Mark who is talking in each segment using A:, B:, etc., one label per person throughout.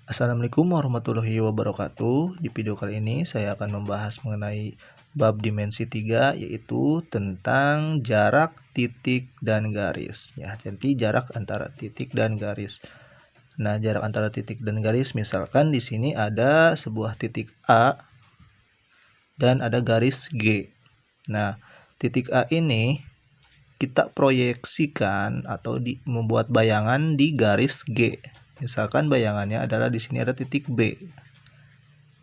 A: Assalamualaikum warahmatullahi wabarakatuh. Di video kali ini saya akan membahas mengenai bab dimensi 3, yaitu tentang jarak titik dan garis. Ya, jadi jarak antara titik dan garis. Nah, jarak antara titik dan garis, misalkan di sini ada sebuah titik A dan ada garis G. Nah, titik A ini kita proyeksikan atau membuat bayangan di garis G. Misalkan bayangannya adalah di sini ada titik B.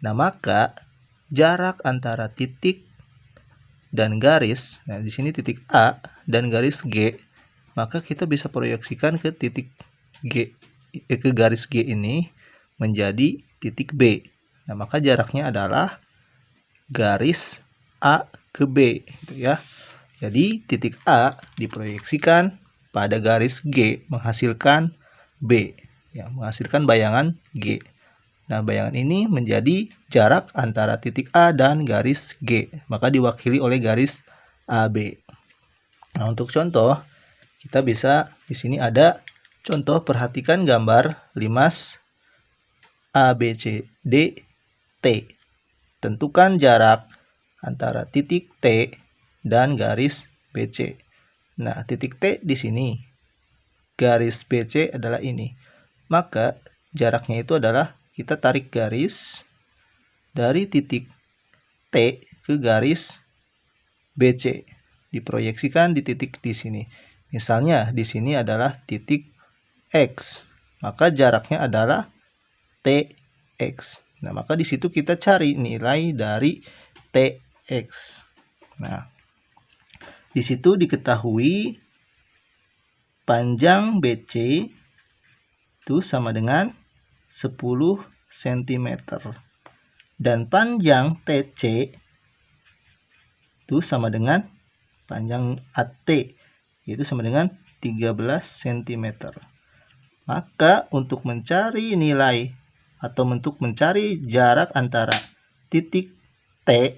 A: Nah, maka jarak antara titik dan garis, nah di sini titik A dan garis G, maka kita bisa proyeksikan ke titik G, ke garis G ini menjadi titik B. Nah, maka jaraknya adalah garis A ke B, gitu ya. Jadi titik A diproyeksikan pada garis G menghasilkan B, ya, menghasilkan bayangan G. Nah, bayangan ini menjadi jarak antara titik A dan garis G, maka diwakili oleh garis AB. Nah, untuk contoh, kita bisa di sini ada contoh, perhatikan gambar limas ABCD T. Tentukan jarak antara titik T dan garis BC. Nah, titik T di sini, garis BC adalah ini. Maka jaraknya itu adalah kita tarik garis dari titik T ke garis BC, diproyeksikan di titik di sini. Misalnya di sini adalah titik X, maka jaraknya adalah TX. Nah, maka di situ kita cari nilai dari TX. Nah, di situ diketahui panjang BC itu sama dengan 10 cm. Dan panjang TC itu sama dengan panjang AT, yaitu sama dengan 13 cm. Maka untuk mencari nilai atau untuk mencari jarak antara titik T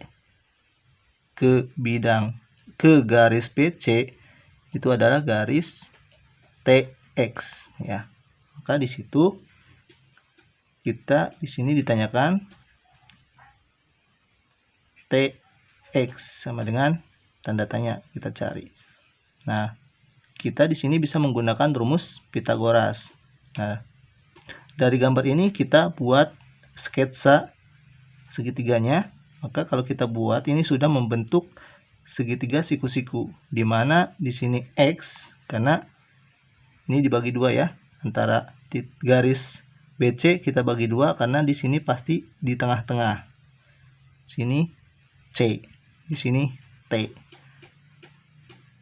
A: ke garis BC itu adalah garis TX, ya. Maka di situ kita di sini ditanyakan TX sama dengan tanda tanya, kita cari. Nah, kita di sini bisa menggunakan rumus Pythagoras. Nah, dari gambar ini kita buat sketsa segitiganya. Maka kalau kita buat, ini sudah membentuk segitiga siku-siku, di mana di sini X, karena ini dibagi dua ya, antara garis BC kita bagi dua karena di sini pasti di tengah-tengah. Sini C, di sini T.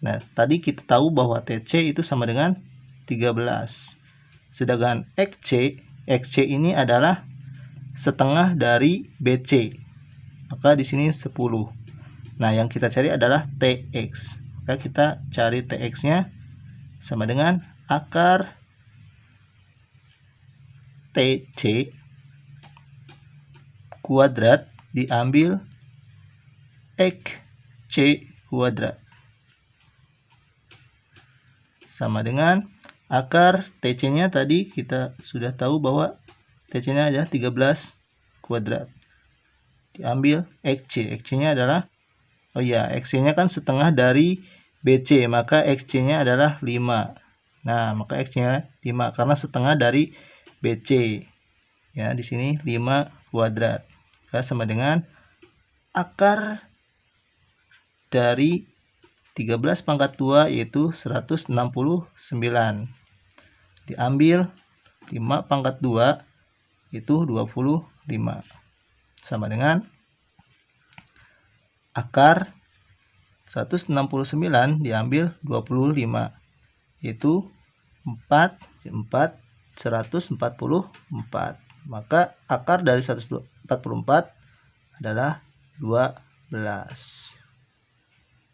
A: Nah, tadi kita tahu bahwa TC itu sama dengan 13. Sedangkan XC ini adalah setengah dari BC. Maka di sini 10. Nah, yang kita cari adalah TX. Maka kita cari TX-nya sama dengan akar TC kuadrat diambil XC kuadrat sama dengan akar TC-nya tadi kita sudah tahu bahwa TC-nya adalah 13 kuadrat diambil XC. XC-nya adalah, XC-nya kan setengah dari BC, maka XC-nya adalah 5. Nah, maka X-nya 5 karena setengah dari BC. Ya, di sini 5 kuadrat. Maka sama dengan akar dari 13 pangkat 2 yaitu 169. Diambil 5 pangkat 2 itu 25. Sama dengan akar 169 diambil 25 yaitu 144. Maka akar dari 144 adalah 12.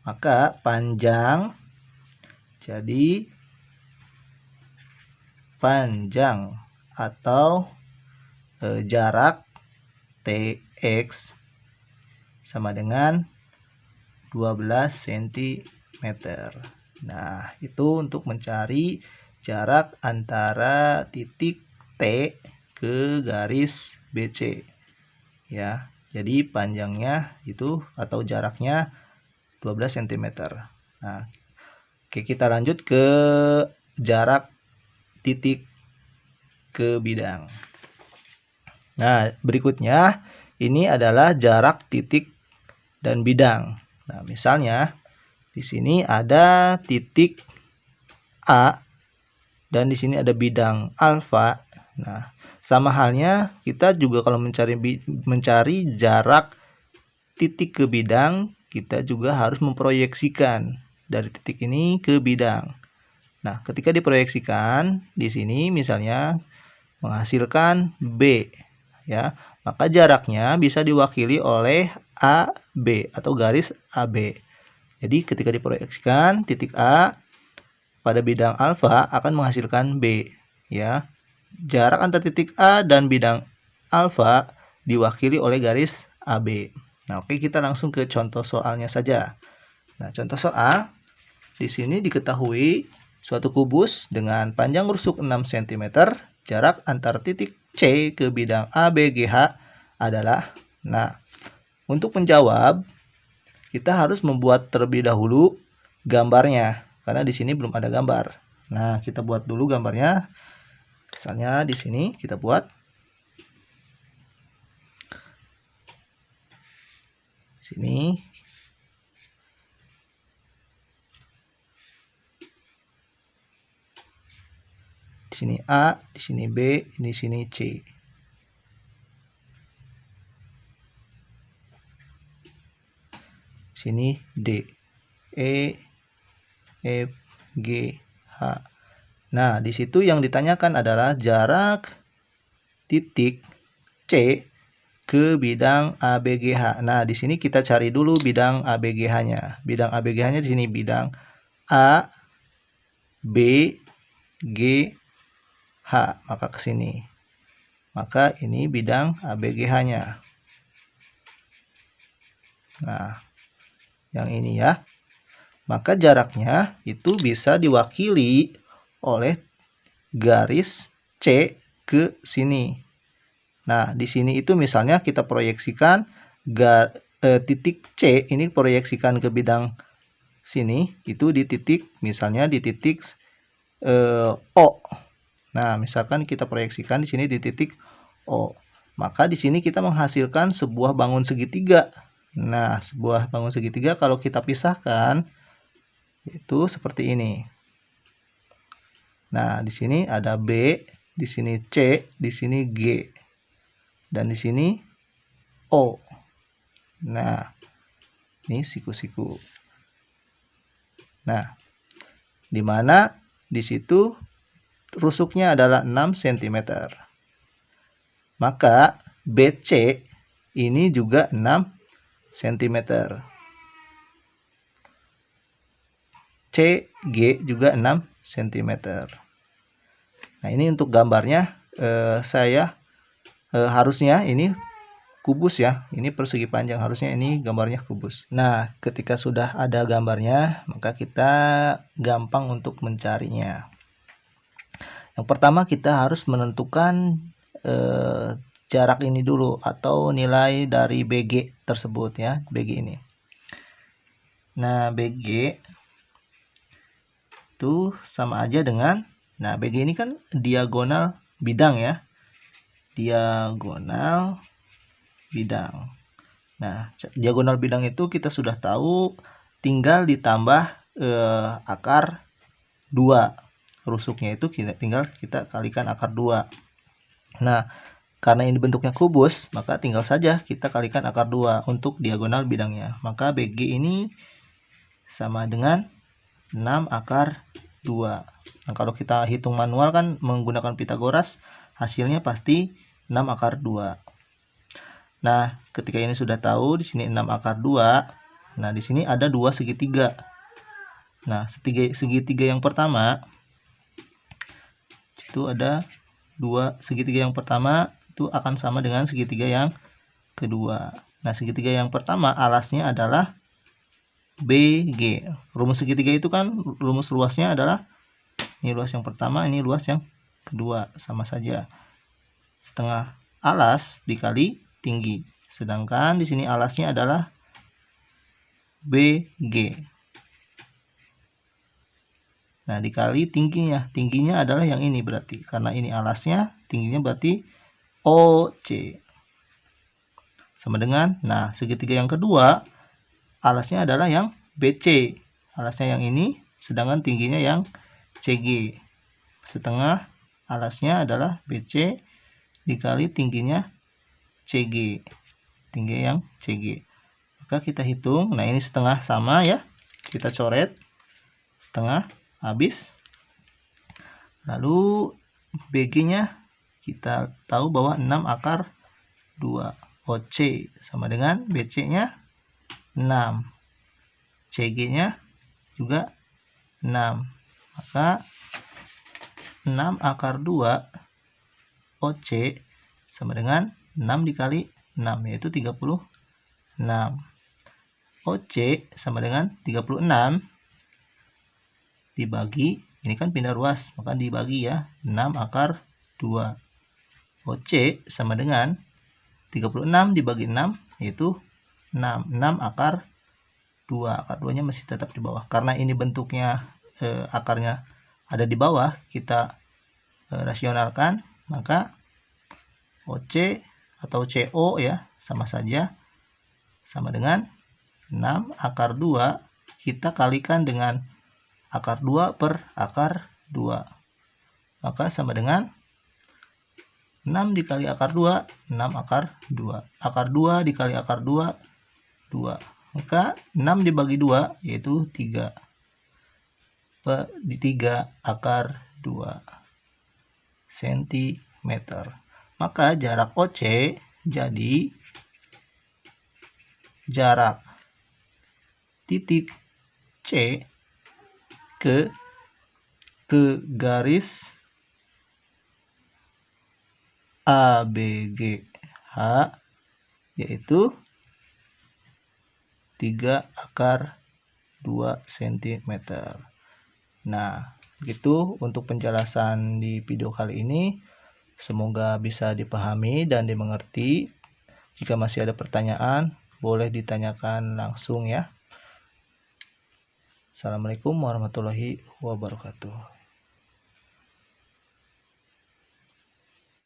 A: Maka panjang atau jarak TX sama dengan 12 cm. Nah, itu untuk mencari jarak antara titik T ke garis BC. Ya, jadi panjangnya itu atau jaraknya 12 cm. Nah, oke, kita lanjut ke jarak titik ke bidang. Nah, berikutnya ini adalah jarak titik dan bidang. Nah, misalnya di sini ada titik A dan di sini ada bidang alfa. Nah, sama halnya kita juga kalau mencari jarak titik ke bidang, kita juga harus memproyeksikan dari titik ini ke bidang. Nah, ketika diproyeksikan di sini misalnya menghasilkan B, ya, maka jaraknya bisa diwakili oleh AB atau garis AB. Jadi ketika diproyeksikan titik A pada bidang alfa akan menghasilkan B, ya. Jarak antara titik A dan bidang alfa diwakili oleh garis AB. Nah, oke, kita langsung ke contoh soalnya saja. Nah, contoh soal di sini diketahui suatu kubus dengan panjang rusuk 6 cm, jarak antar titik C ke bidang ABGH adalah. Nah, untuk menjawab kita harus membuat terlebih dahulu gambarnya karena di sini belum ada gambar. Nah, kita buat dulu gambarnya. Misalnya di sini kita buat sini. Di sini A, di sini B, di sini C. Sini D, E, F, G, H. Nah, di situ yang ditanyakan adalah jarak titik C ke bidang ABGH. Nah, di sini kita cari dulu bidang ABGH-nya. Bidang ABGH-nya di sini bidang A, B, G, H. Maka ke sini. Maka ini bidang ABGH-nya. Nah, yang ini ya. Maka jaraknya itu bisa diwakili oleh garis C ke sini. Nah, di sini itu misalnya kita proyeksikan titik C ini proyeksikan ke bidang sini, itu di titik misalnya di titik O. Nah, misalkan kita proyeksikan di sini di titik O. Maka di sini kita menghasilkan sebuah bangun segitiga. Nah, sebuah bangun segitiga kalau kita pisahkan itu seperti ini. Nah, di sini ada B, di sini C, di sini G, dan di sini O. Nah, ini siku-siku. Nah, di mana di situ rusuknya adalah 6 cm. Maka BC ini juga 6 cm. CG juga 6 cm. Nah, ini untuk gambarnya saya harusnya ini kubus ya. Ini persegi panjang, harusnya ini gambarnya kubus. Nah, ketika sudah ada gambarnya, maka kita gampang untuk mencarinya. Yang pertama kita harus menentukan jarak ini dulu atau nilai dari BG tersebut ya, BG ini. Nah, BG itu sama aja dengan, nah BG ini kan diagonal bidang ya. Diagonal bidang. Nah, diagonal bidang itu kita sudah tahu tinggal ditambah akar 2. Rusuknya itu tinggal kita kalikan akar 2. Nah, karena ini bentuknya kubus, maka tinggal saja kita kalikan akar 2 untuk diagonal bidangnya. Maka BG ini sama dengan 6 akar 2. Nah, kalau kita hitung manual kan menggunakan Pitagoras, hasilnya pasti 6 akar 2. Nah, ketika ini sudah tahu di sini 6 akar 2. Nah, di sini ada 2 segitiga. Nah, segitiga yang pertama itu ada 2 segitiga yang pertama itu akan sama dengan segitiga yang kedua. Nah, segitiga yang pertama alasnya adalah BG. Rumus segitiga itu kan rumus luasnya adalah ini luas yang pertama, ini luas yang kedua, sama saja. setengah alas dikali tinggi. Sedangkan di sini alasnya adalah BG. Nah, dikali tingginya. Tingginya adalah yang ini berarti. Karena ini alasnya, tingginya berarti OC. Sama dengan, nah, segitiga yang kedua, alasnya adalah yang BC. Alasnya yang ini, sedangkan tingginya yang CG. Setengah alasnya adalah BC dikali tingginya CG. Tinggi yang CG. Maka kita hitung, nah ini setengah sama ya. Kita coret setengah habis. Lalu BG-nya kita tahu bahwa 6 akar 2. OC sama dengan BC-nya 6. CG-nya juga 6. Maka 6 akar 2 OC sama dengan 6 dikali 6, yaitu 36. OC sama dengan 36 dibagi, ini kan pindah ruas, maka dibagi ya, 6 akar 2. OC sama dengan 36 dibagi 6, yaitu 6. 6 akar 2. Akar 2-nya masih tetap di bawah. Karena ini bentuknya akarnya ada di bawah, kita rasionalkan, maka OC atau CO ya, sama saja, sama dengan 6 akar 2, kita kalikan dengan akar 2 per akar 2. Maka sama dengan 6 dikali akar 2, 6 akar 2. Akar 2 dikali akar 2, 2. Maka 6 dibagi 2, yaitu 3. Di 3 akar 2 cm. Maka jarak OC jadi jarak titik C ke garis ABGH, yaitu 3 akar 2 cm. Nah, begitu untuk penjelasan di video kali ini. Semoga bisa dipahami dan dimengerti. Jika masih ada pertanyaan, boleh ditanyakan langsung ya. Assalamualaikum warahmatullahi wabarakatuh.